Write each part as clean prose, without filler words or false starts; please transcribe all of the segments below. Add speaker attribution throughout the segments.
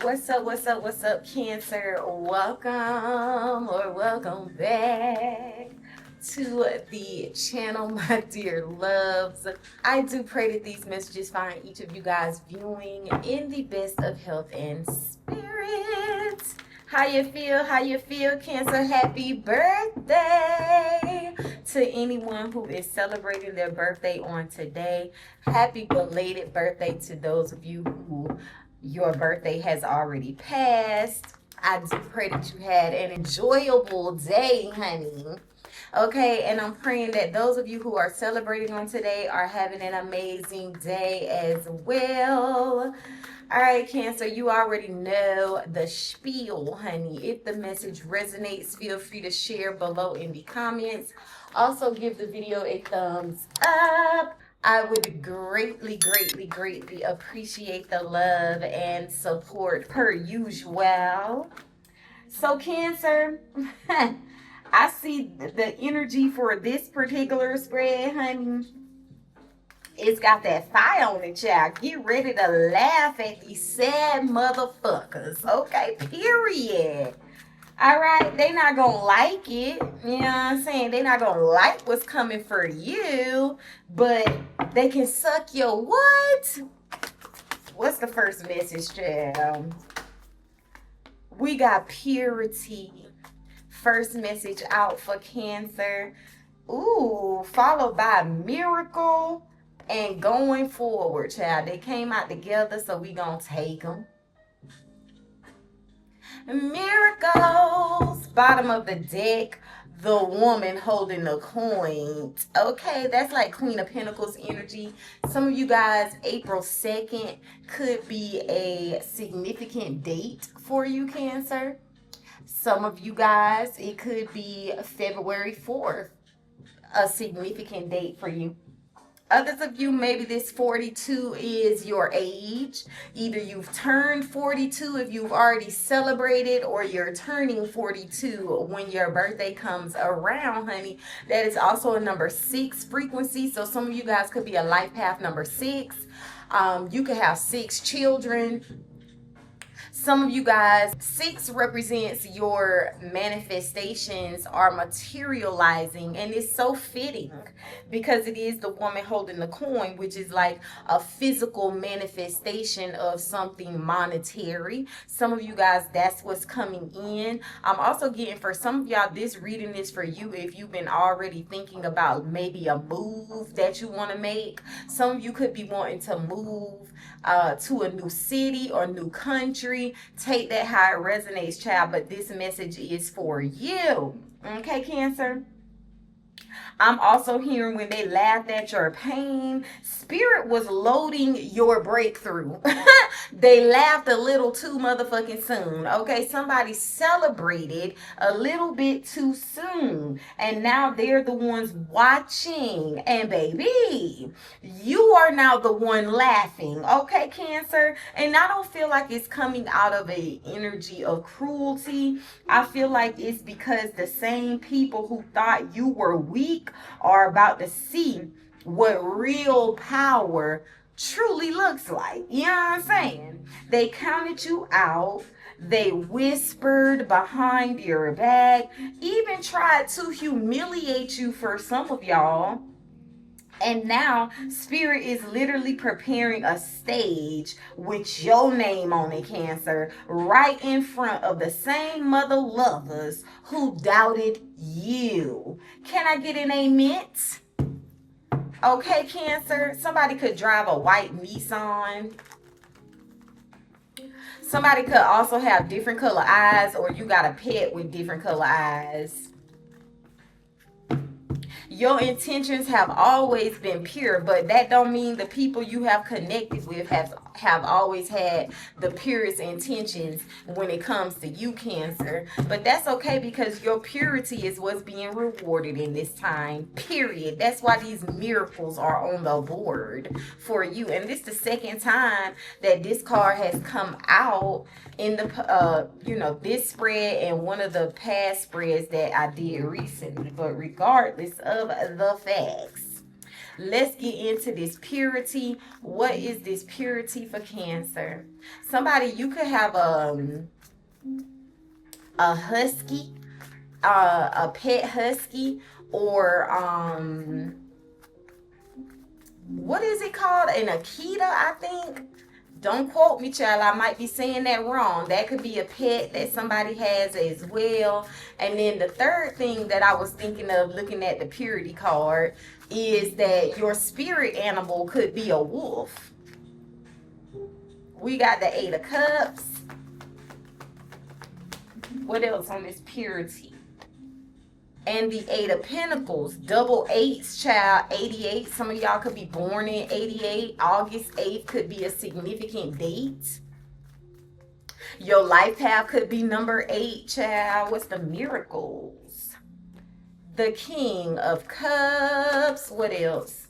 Speaker 1: What's up, Cancer? Welcome or welcome back to the channel, my dear loves. I do pray that these messages find each of you guys viewing in the best of health and spirits. How you feel? How you feel, Cancer? Happy birthday to anyone who is celebrating their birthday on today. Happy belated birthday to those of you who your birthday has already passed. I do pray that you had an enjoyable day, honey. Okay, and I'm praying that those of you who are celebrating on today are having an amazing day as well. All right, Cancer, you already know the spiel, honey. If the message resonates, feel free to share below in the comments. Also, give the video a thumbs up. I would greatly appreciate the love and support per usual. So, Cancer, I see the energy for this particular spread, honey. It's got that fire on it, child. Get ready to laugh at these sad motherfuckers. Okay, period. All right, they not gonna like it. You know what I'm saying? They not gonna like what's coming for you, but they can suck your what? What's the first message, child? We got purity. First message out for Cancer. Ooh, followed by miracle and going forward, child. They came out together, so we gonna take them. Miracles. Bottom of the deck, the woman holding the coin. Okay, that's like Queen of Pentacles energy. Some of you guys, April 2nd could be a significant date for you, Cancer. Some of you guys, it could be February 4th, a significant date for you. Others of you, maybe this 42 is your age. Either you've turned 42 if you've already celebrated, or you're turning 42 when your birthday comes around, honey. That is also a number 6 frequency. So some of you guys could be a life path number 6. You could have 6 children. Some of you guys, 6 represents your manifestations are materializing, and it's so fitting because it is the woman holding the coin, which is like a physical manifestation of something monetary. Some of you guys, that's what's coming in. I'm also getting for some of y'all, this reading is for you if you've been already thinking about maybe a move that you want to make. Some of you could be wanting to move to a new city or new country. Take that how it resonates, child, but this message is for you. Okay, Cancer? I'm also hearing when they laughed at your pain, Spirit was loading your breakthrough. They laughed a little too motherfucking soon. Okay, somebody celebrated a little bit too soon, and now they're the ones watching. And baby, you are now the one laughing. Okay, Cancer? And I don't feel like it's coming out of a energy of cruelty. I feel like it's because the same people who thought you were weak are about to see what real power truly looks like. You know what I'm saying? They counted you out. They whispered behind your back, even tried to humiliate you for some of y'all. And now Spirit is literally preparing a stage with your name on it, Cancer, right in front of the same mother lovers who doubted you. Can I get an amen? Okay, Cancer. Somebody could drive a white Nissan. Somebody could also have different color eyes, or you got a pet with different color eyes. Your intentions have always been pure, but that don't mean the people you have connected with have always had the purest intentions when it comes to you, Cancer. But that's okay, because your purity is what's being rewarded in this time, period. That's why these miracles are on the board for you. And this is the second time that this card has come out in the this spread and one of the past spreads that I did recently. But regardless of the facts, Let's get into this purity. What is this purity for Cancer? Somebody, you could have a husky, a pet husky, or what is it called? An Akita, I think. Don't quote me, child. I might be saying that wrong. That could be a pet that somebody has as well. And then the third thing that I was thinking of looking at the purity card is that your spirit animal could be a wolf. We got the Eight of Cups. What else on this purity? And the Eight of Pentacles, double eights, child, 88. Some of y'all could be born in 88. August 8th could be a significant date. Your life path could be number 8, child. What's the miracles? The King of Cups. What else?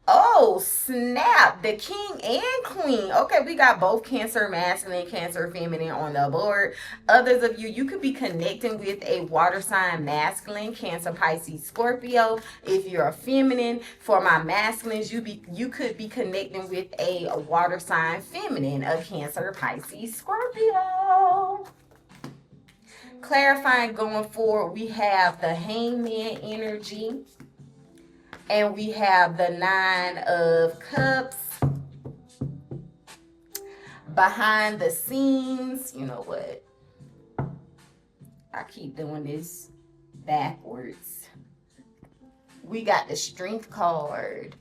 Speaker 1: Oh, snap. The King and Queen. Okay, we got both Cancer masculine, Cancer feminine on the board. Others of you, you could be connecting with a water sign masculine, Cancer, Pisces, Scorpio. If you're a feminine, for my masculines, you could be connecting with a water sign feminine, a Cancer, Pisces, Scorpio. Clarifying going forward, we have the Hangman energy. And we have the Nine of Cups. Behind the scenes, you know what? I keep doing this backwards. We got the Strength card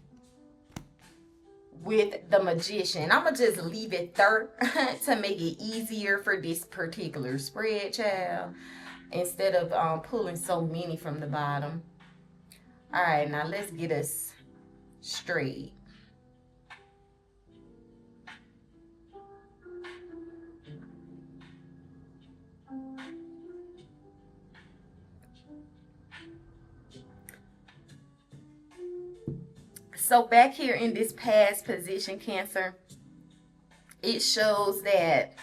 Speaker 1: with the Magician. I'm going to just leave it there to make it easier for this particular spread, child. Instead of pulling so many from the bottom. All right, now let's get us straight. So back here in this past position, Cancer, it shows that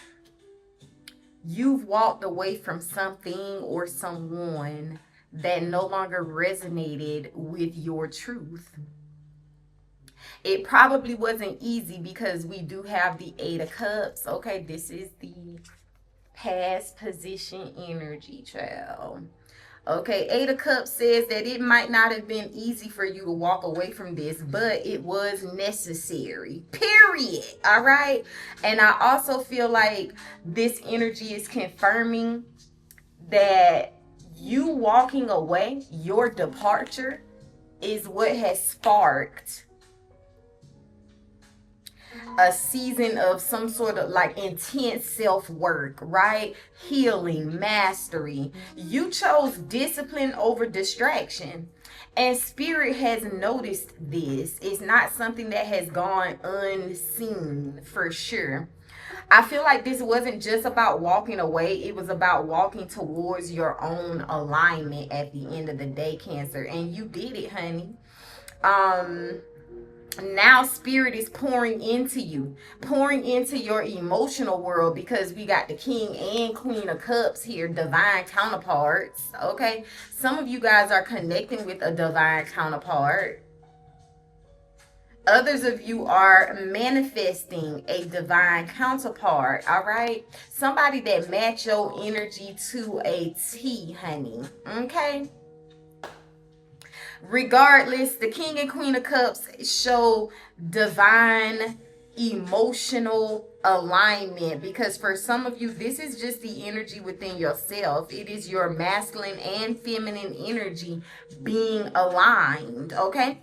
Speaker 1: you've walked away from something or someone that no longer resonated with your truth. It probably wasn't easy because we do have the Eight of Cups. Okay, this is the past position energy, child. Okay, Eight of Cups says that it might not have been easy for you to walk away from this, but it was necessary, period. All right, and I also feel like this energy is confirming that you walking away, your departure, is what has sparked a season of some sort of like intense self-work, right? Healing, mastery. You chose discipline over distraction. And Spirit has noticed this. It's not something that has gone unseen, for sure. I feel like this wasn't just about walking away. It was about walking towards your own alignment at the end of the day, Cancer. And you did it, honey. Now Spirit is pouring into you, pouring into your emotional world, because we got the King and Queen of Cups here, divine counterparts. Okay, some of you guys are connecting with a divine counterpart. Others of you are manifesting a divine counterpart, all right? Somebody that match your energy to a T, honey, okay? Regardless, the King and Queen of Cups show divine emotional alignment, because for some of you, this is just the energy within yourself. It is your masculine and feminine energy being aligned, okay?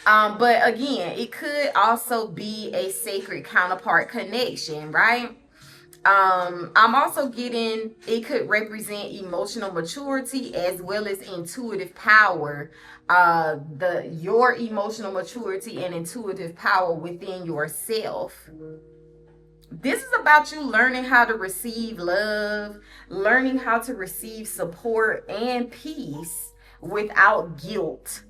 Speaker 1: But again, it could also be a sacred counterpart connection, right? I'm also getting, it could represent emotional maturity as well as intuitive power. Your emotional maturity and intuitive power within yourself. This is about you learning how to receive love, learning how to receive support and peace without guilt.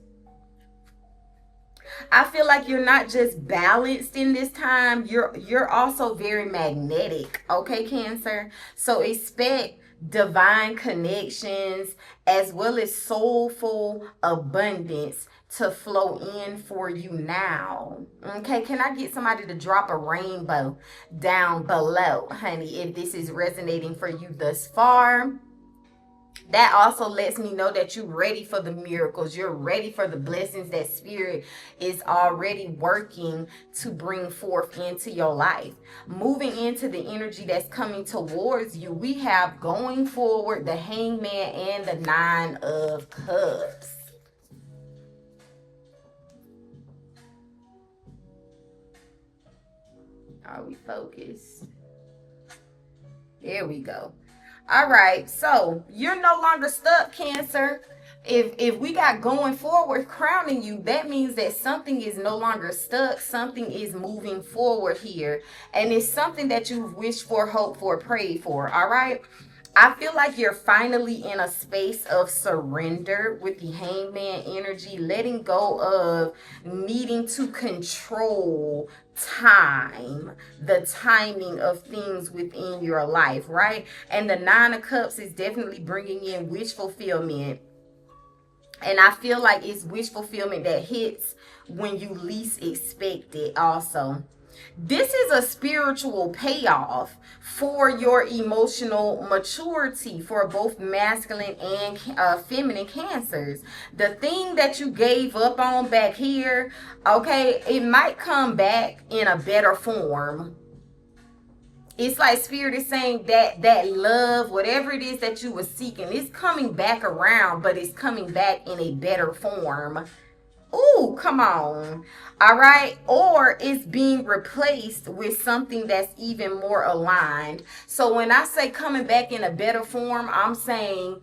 Speaker 1: I feel like you're not just balanced in this time, you're also very magnetic, okay, Cancer? So expect divine connections, as well as soulful abundance to flow in for you now. Okay, can I get somebody to drop a rainbow down below, honey, if this is resonating for you thus far? That also lets me know that you're ready for the miracles. You're ready for the blessings that Spirit is already working to bring forth into your life. Moving into the energy that's coming towards you, we have going forward the Hangman and the Nine of Cups. Are we focused? There we go. All right, so you're no longer stuck, Cancer. If we got going forward crowning you, that means that something is no longer stuck. Something is moving forward here. And it's something that you've wished for, hoped for, prayed for. All right. I feel like you're finally in a space of surrender with the Hangman energy, letting go of needing to control time, the timing of things within your life, right? And the Nine of Cups is definitely bringing in wish fulfillment. And I feel like it's wish fulfillment that hits when you least expect it also. This is a spiritual payoff for your emotional maturity for both masculine and feminine Cancers. The thing that you gave up on back here, okay, it might come back in a better form. It's like Spirit is saying that love, whatever it is that you were seeking, it's coming back around, but it's coming back in a better form. Ooh, come on. All right. Or it's being replaced with something that's even more aligned. So when I say coming back in a better form, I'm saying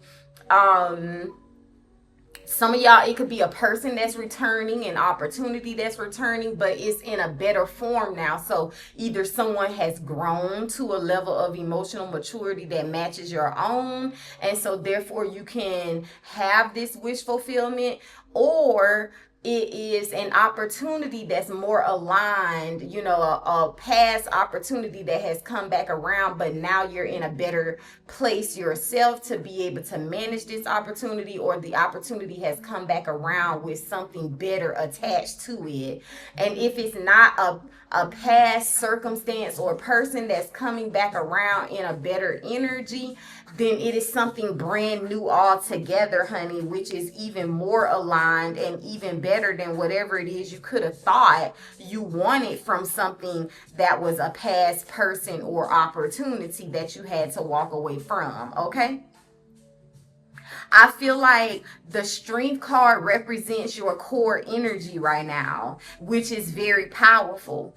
Speaker 1: some of y'all, it could be a person that's returning, an opportunity that's returning, but it's in a better form now. So either someone has grown to a level of emotional maturity that matches your own, and so therefore you can have this wish fulfillment, or it is an opportunity that's more aligned, you know, a past opportunity that has come back around, but now you're in a better place yourself to be able to manage this opportunity, or the opportunity has come back around with something better attached to it. And if it's not a past circumstance or person that's coming back around in a better energy, then it is something brand new altogether, honey, which is even more aligned and even better than whatever it is you could have thought you wanted from something that was a past person or opportunity that you had to walk away from, okay? I feel like the Strength card represents your core energy right now, which is very powerful.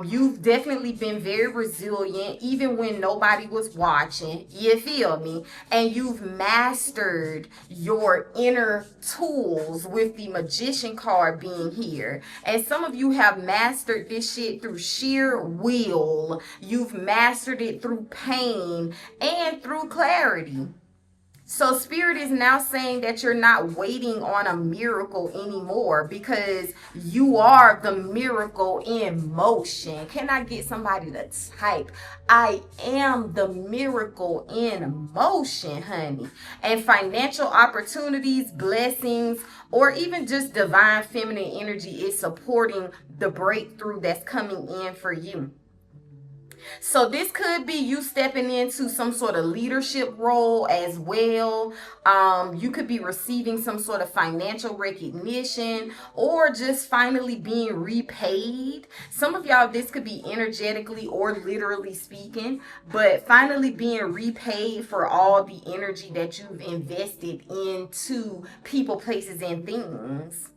Speaker 1: You've definitely been very resilient, even when nobody was watching. You feel me? And you've mastered your inner tools with the Magician card being here. And some of you have mastered this shit through sheer will. You've mastered it through pain and through clarity. So Spirit is now saying that you're not waiting on a miracle anymore, because you are the miracle in motion. Can I get somebody to type, I am the miracle in motion, honey? And financial opportunities, blessings, or even just divine feminine energy is supporting the breakthrough that's coming in for you. So this could be you stepping into some sort of leadership role as well. You could be receiving some sort of financial recognition, or just finally being repaid. Some of y'all, this could be energetically or literally speaking, but finally being repaid for all the energy that you've invested into people, places, and things.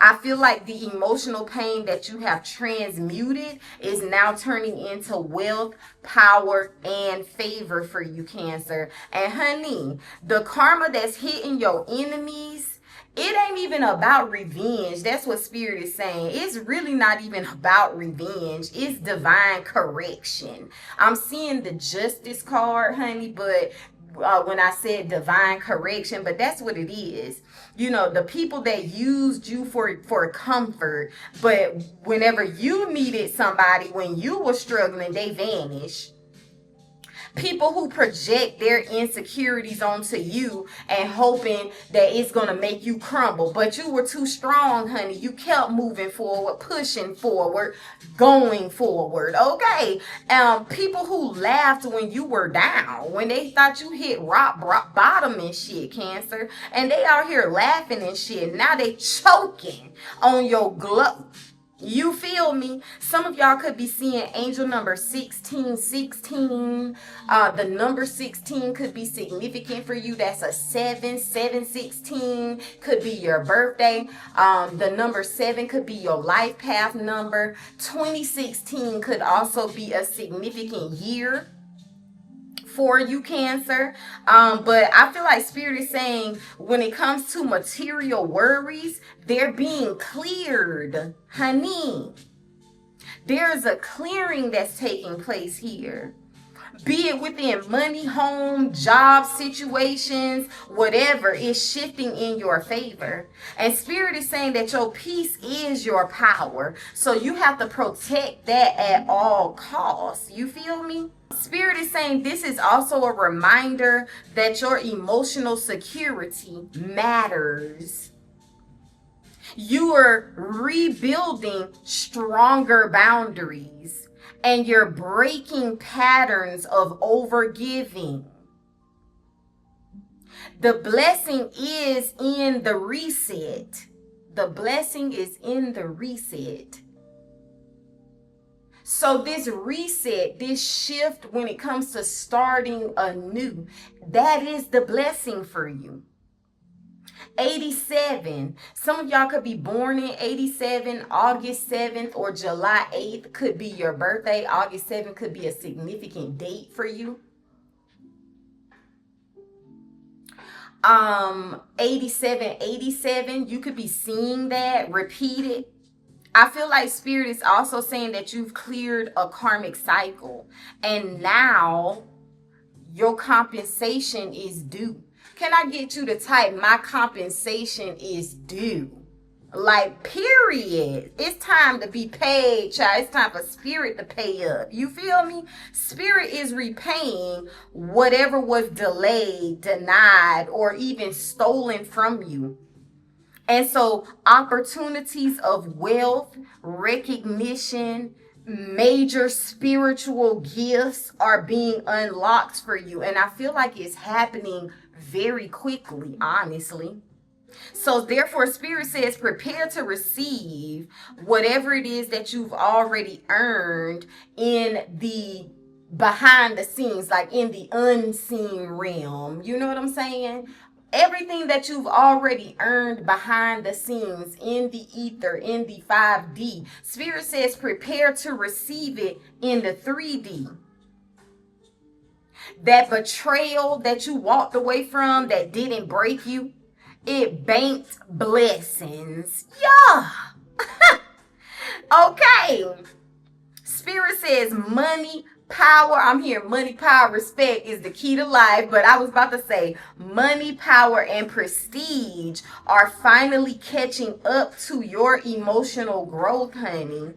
Speaker 1: I feel like the emotional pain that you have transmuted is now turning into wealth, power, and favor for you, Cancer. And honey, the karma that's hitting your enemies, it ain't even about revenge. That's what Spirit is saying. It's really not even about revenge. It's divine correction. I'm seeing the Justice card, honey, but when I said divine correction, but that's what it is. You know, the people that used you for comfort, but whenever you needed somebody, when you were struggling, they vanished. People who project their insecurities onto you and hoping that it's going to make you crumble. But you were too strong, honey. You kept moving forward, pushing forward, going forward. Okay. People who laughed when you were down, when they thought you hit rock bottom and shit, Cancer. And they out here laughing and shit. Now they choking on your glow. You feel me? Some of y'all could be seeing angel number 1616. The number 16 could be significant for you. That's a 716 could be your birthday. The number 7 could be your life path number. 2016 could also be a significant year for you, Cancer. But I feel like Spirit is saying when it comes to material worries, they're being cleared, honey. There's a clearing that's taking place here. Be it within money, home, job situations, whatever is shifting in your favor. And Spirit is saying that your peace is your power. So you have to protect that at all costs. You feel me? Spirit is saying this is also a reminder that your emotional security matters. You are rebuilding stronger boundaries and you're breaking patterns of overgiving. The blessing is in the reset. The blessing is in the reset. So this reset, this shift when it comes to starting anew, that is the blessing for you. 87. Some of y'all could be born in 87. August 7th or July 8th could be your birthday. August 7th could be a significant date for you. 87, you could be seeing that repeated. I feel like Spirit is also saying that you've cleared a karmic cycle and now your compensation is due. Can I get you to type, my compensation is due? Like, period. It's time to be paid, child. It's time for Spirit to pay up. You feel me? Spirit is repaying whatever was delayed, denied, or even stolen from you. And so opportunities of wealth, recognition, major spiritual gifts are being unlocked for you. And I feel like it's happening very quickly, honestly. So therefore, Spirit says, prepare to receive whatever it is that you've already earned in the behind the scenes, like in the unseen realm. You know what I'm saying? Everything that you've already earned behind the scenes, in the ether, in the 5D. Spirit says prepare to receive it in the 3D. That betrayal that you walked away from that didn't break you, it banked blessings. Yeah. Okay. Spirit says money, power. I'm here. Money, power, respect is the key to life. But I was about to say money, power, and prestige are finally catching up to your emotional growth, honey.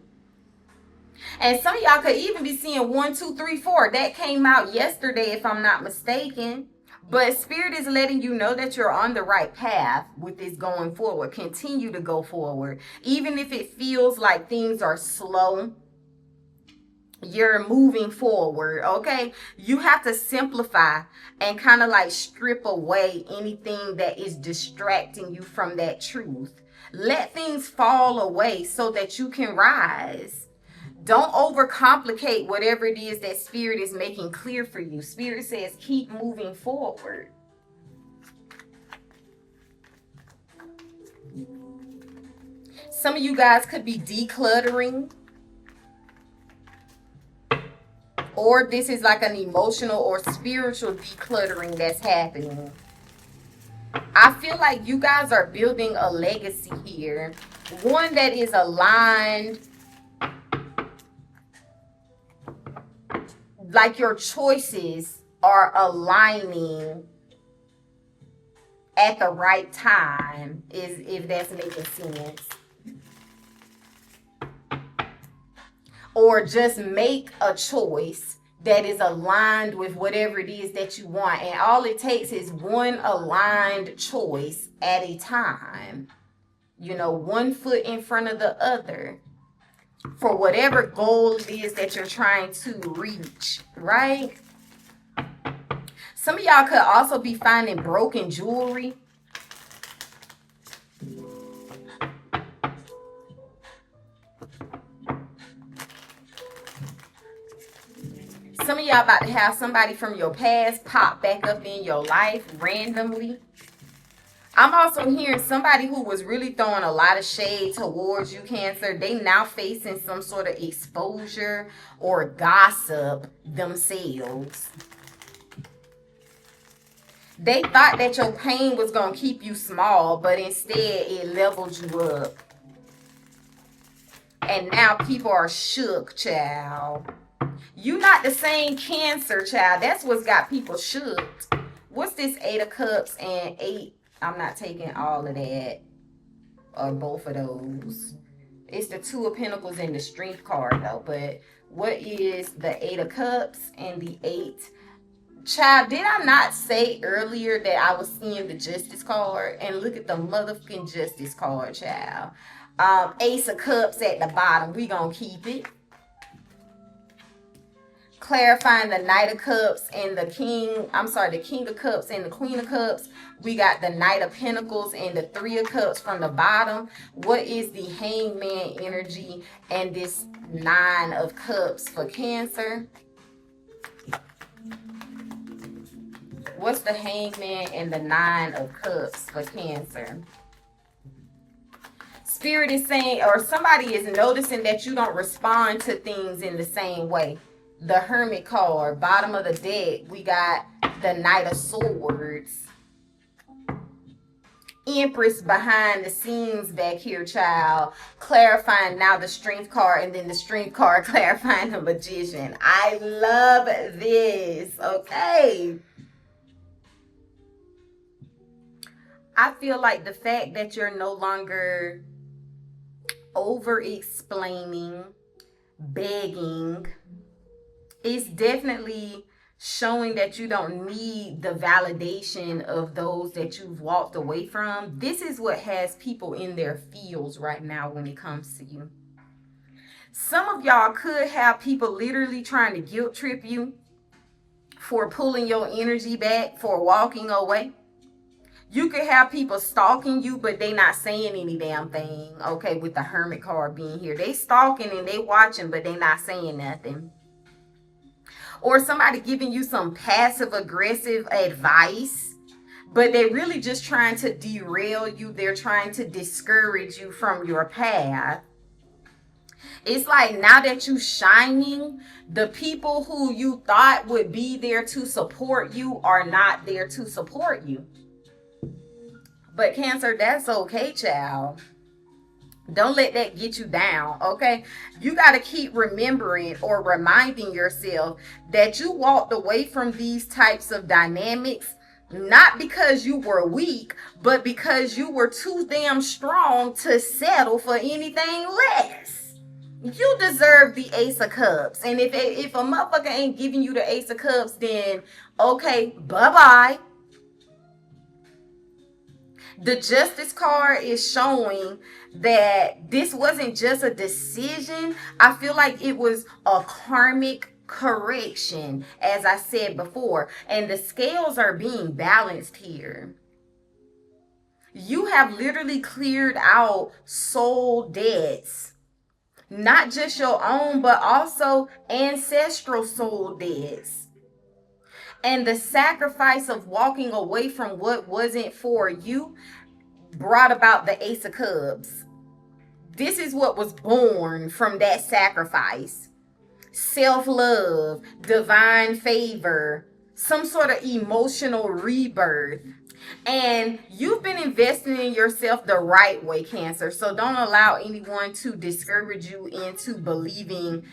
Speaker 1: And some of y'all could even be seeing 1, 2, 3, 4. That came out yesterday, if I'm not mistaken. But Spirit is letting you know that you're on the right path with this going forward. Continue to go forward. Even if it feels like things are slow, you're moving forward, okay? You have to simplify and kind of like strip away anything that is distracting you from that truth. Let things fall away so that you can rise. Don't overcomplicate whatever it is that Spirit is making clear for you. Spirit says keep moving forward. Some of you guys could be decluttering. Or this is like an emotional or spiritual decluttering that's happening. I feel like you guys are building a legacy here. One that is aligned. Like your choices are aligning at the right time, if that's making sense. Or just make a choice that is aligned with whatever it is that you want. And all it takes is one aligned choice at a time. You know, one foot in front of the other for whatever goal it is that you're trying to reach, right? Some of y'all could also be finding broken jewelry. Some of y'all about to have somebody from your past pop back up in your life randomly. I'm also hearing somebody who was really throwing a lot of shade towards you, Cancer. They now facing some sort of exposure or gossip themselves. They thought that your pain was going to keep you small, but instead it leveled you up. And now people are shook, child. You not the same Cancer, child. That's what's got people shook. What's this 8 of Cups and 8? I'm not taking all of that or both of those. It's the 2 of Pentacles and the Strength card, though. But what is the 8 of Cups and the 8? Child, did I not say earlier that I was seeing the Justice card? And look at the motherfucking Justice card, child. Ace of Cups at the bottom. We gonna keep it. Clarifying the Knight of Cups and the King of Cups and the Queen of Cups. We got the Knight of Pentacles and the 3 of Cups from the bottom. What is the Hangman energy and this 9 of Cups for Cancer? What's the Hangman and the 9 of Cups for Cancer? Spirit is saying, or somebody is noticing that you don't respond to things in the same way. The Hermit card, bottom of the deck, we got the Knight of Swords. Empress behind the scenes back here, child. Clarifying now the Strength card, and then the Strength card clarifying the Magician. I love this, okay? I feel like the fact that you're no longer over-explaining, begging, it's definitely showing that you don't need the validation of those that you've walked away from. This is what has people in their feels right now when it comes to you. Some of y'all could have people literally trying to guilt trip you for pulling your energy back, for walking away. You could have people stalking you, but they not saying any damn thing. Okay, with the Hermit card being here. They stalking and they watching, but they not saying nothing. Or somebody giving you some passive aggressive advice, but they're really just trying to derail you. They're trying to discourage you from your path. It's like now that you shining, the people who you thought would be there to support you are not there to support you. But Cancer, that's okay, child. Don't let that get you down, okay? You got to keep remembering or reminding yourself that you walked away from these types of dynamics not because you were weak, but because you were too damn strong to settle for anything less. You deserve the Ace of Cups. And if a motherfucker ain't giving you the Ace of Cups, then okay, bye-bye. The Justice card is showing that this wasn't just a decision. I feel like it was a karmic correction, as I said before. And the scales are being balanced here. You have literally cleared out soul debts. Not just your own, but also ancestral soul debts. And the sacrifice of walking away from what wasn't for you brought about the Ace of Cups. This is what was born from that sacrifice. Self-love, divine favor, some sort of emotional rebirth. And you've been investing in yourself the right way, Cancer. So don't allow anyone to discourage you into believing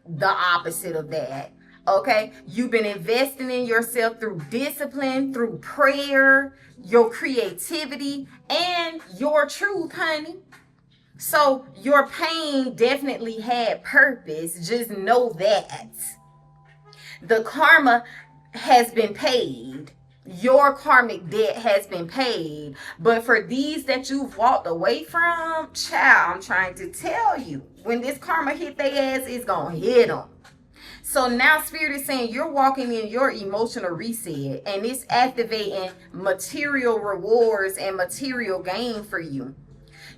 Speaker 1: the opposite of that. Okay, you've been investing in yourself through discipline, through prayer, your creativity, and your truth, honey. So your pain definitely had purpose. Just know that. The karma has been paid. Your karmic debt has been paid. But for these that you've walked away from, child, I'm trying to tell you, when this karma hit their ass, it's gonna hit them. So now Spirit is saying you're walking in your emotional reset, and it's activating material rewards and material gain for you.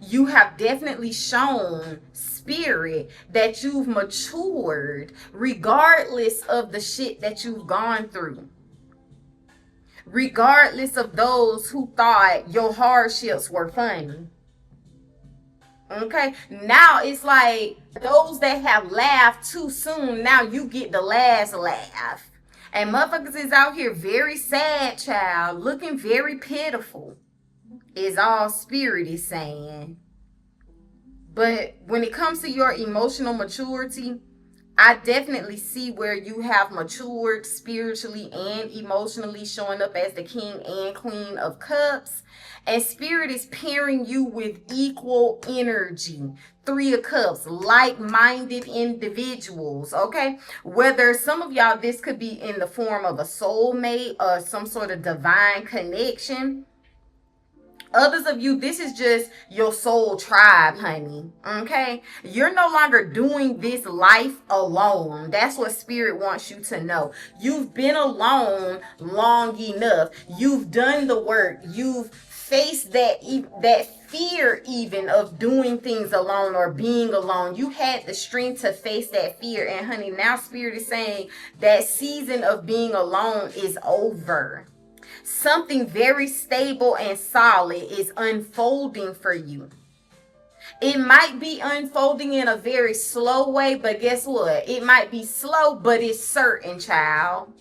Speaker 1: You have definitely shown, Spirit, that you've matured regardless of the shit that you've gone through. Regardless of those who thought your hardships were funny. Okay, now it's like those that have laughed too soon, now you get the last laugh. And motherfuckers is out here very sad, child, looking very pitiful, is all Spirit is saying. But when it comes to your emotional maturity, I definitely see where you have matured spiritually and emotionally, showing up as the King and Queen of Cups. And Spirit is pairing you with equal energy. 3 of Cups, like-minded individuals, okay? Whether some of y'all, this could be in the form of a soulmate or some sort of divine connection. Others of you, this is just your soul tribe, honey. Okay? You're no longer doing this life alone. That's what Spirit wants you to know. You've been alone long enough. You've done the work. You've faced that fear even of doing things alone or being alone. You had the strength to face that fear. And honey, now Spirit is saying that season of being alone is over. Something very stable and solid is unfolding for you. It might be unfolding in a very slow way, but guess what? It might be slow, but it's certain, child.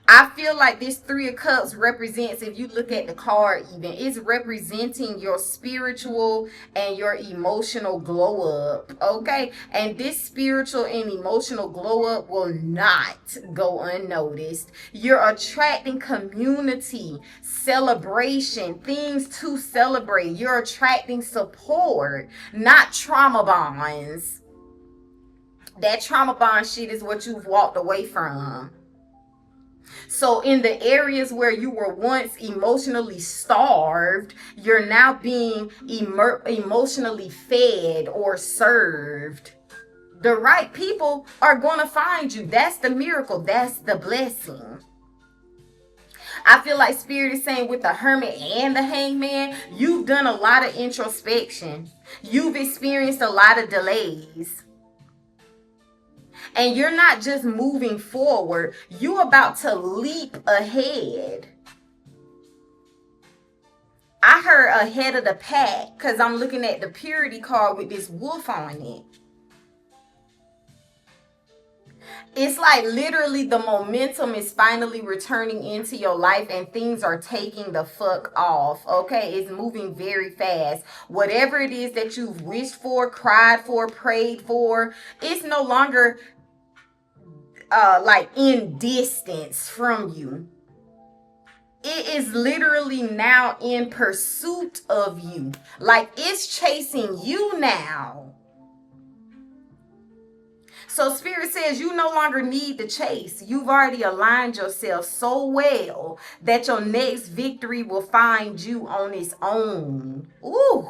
Speaker 1: I feel like this 3 of Cups represents, if you look at the card even, it's representing your spiritual and your emotional glow up, okay? And this spiritual and emotional glow up will not go unnoticed. You're attracting community, celebration, things to celebrate. You're attracting support, not trauma bonds. That trauma bond shit is what you've walked away from. So in the areas where you were once emotionally starved, you're now being emotionally fed or served. The right people are going to find you. That's the miracle. That's the blessing. I feel like Spirit is saying with the Hermit and the Hangman, you've done a lot of introspection. You've experienced a lot of delays. And you're not just moving forward, you're about to leap ahead. I heard ahead of the pack because I'm looking at the Purity card with this wolf on it. It's like literally the momentum is finally returning into your life and things are taking the fuck off, okay? It's moving very fast. Whatever it is that you've wished for, cried for, prayed for, it's no longer like in distance from you. It is literally now in pursuit of you. Like it's chasing you now. So Spirit says you no longer need to chase. You've already aligned yourself so well that your next victory will find you on its own. Ooh.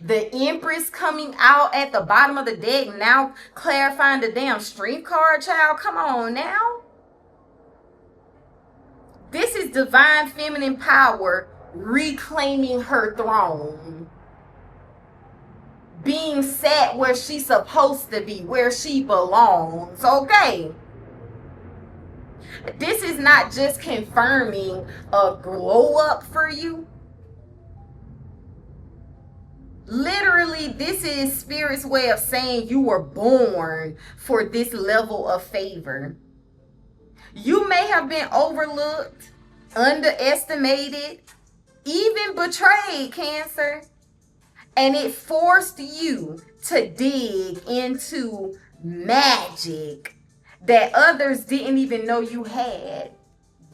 Speaker 1: The Empress coming out at the bottom of the deck, now clarifying the damn Strength card, child. Come on now. This is divine feminine power reclaiming her throne. Being sat where she's supposed to be, where she belongs, okay? This is not just confirming a glow up for you. Literally, this is Spirit's way of saying you were born for this level of favor. You may have been overlooked, underestimated, even betrayed, Cancer. And it forced you to dig into magic that others didn't even know you had.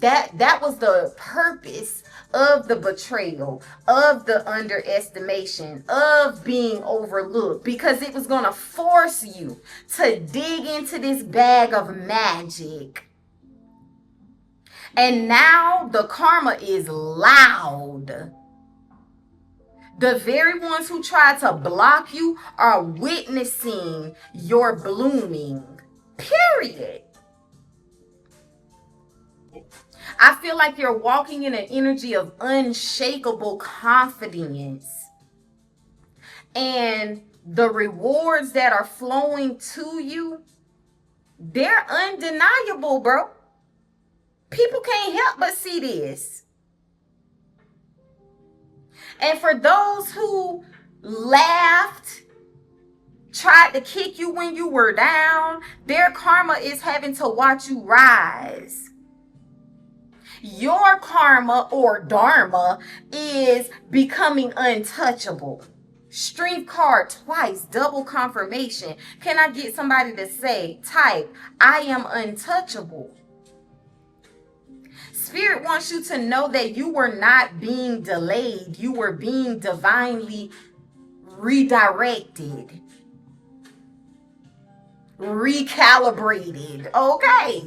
Speaker 1: That was the purpose of the betrayal, of the underestimation, of being overlooked, because it was going to force you to dig into this bag of magic. And now the karma is loud. The very ones who try to block you are witnessing your blooming. Period. I feel like you're walking in an energy of unshakable confidence. And the rewards that are flowing to you, they're undeniable, bro. People can't help but see this. And for those who laughed, tried to kick you when you were down, their karma is having to watch you rise. Your karma or dharma is becoming untouchable. Strength card twice, double confirmation. Can I get somebody to say, type, I am untouchable? Spirit wants you to know that you were not being delayed. You were being divinely redirected, recalibrated. Okay.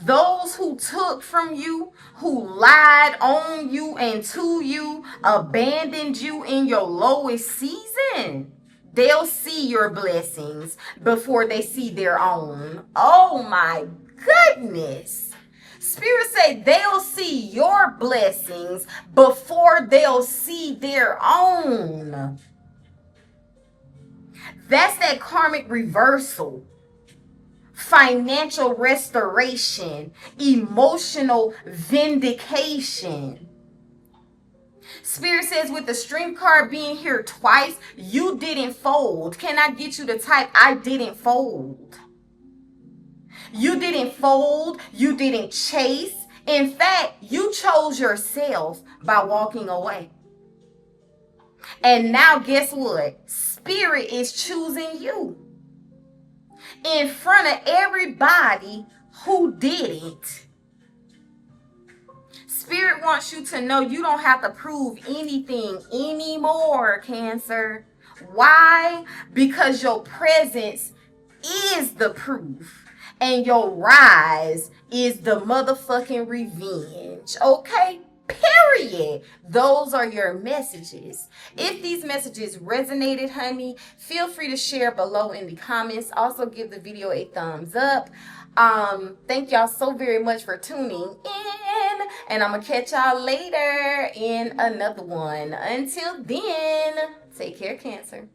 Speaker 1: Those who took from you, who lied on you and to you, abandoned you in your lowest season, they'll see your blessings before they see their own. Oh my goodness. Spirit say they'll see your blessings before they'll see their own. That's that karmic reversal. Financial restoration, emotional vindication. Spirit says with the Strength card being here twice, you didn't fold. Can I get you to type, I didn't fold? You didn't fold. You didn't chase. In fact, you chose yourself by walking away. And now guess what? Spirit is choosing you in front of everybody who didn't. Spirit wants you to know you don't have to prove anything anymore, Cancer. Why? Because your presence is the proof. And your rise is the motherfucking revenge. Okay? Period. Those are your messages. If these messages resonated, honey, feel free to share below in the comments. Also give the video a thumbs up. Thank y'all so very much for tuning in. And I'm going to catch y'all later in another one. Until then, take care, Cancer.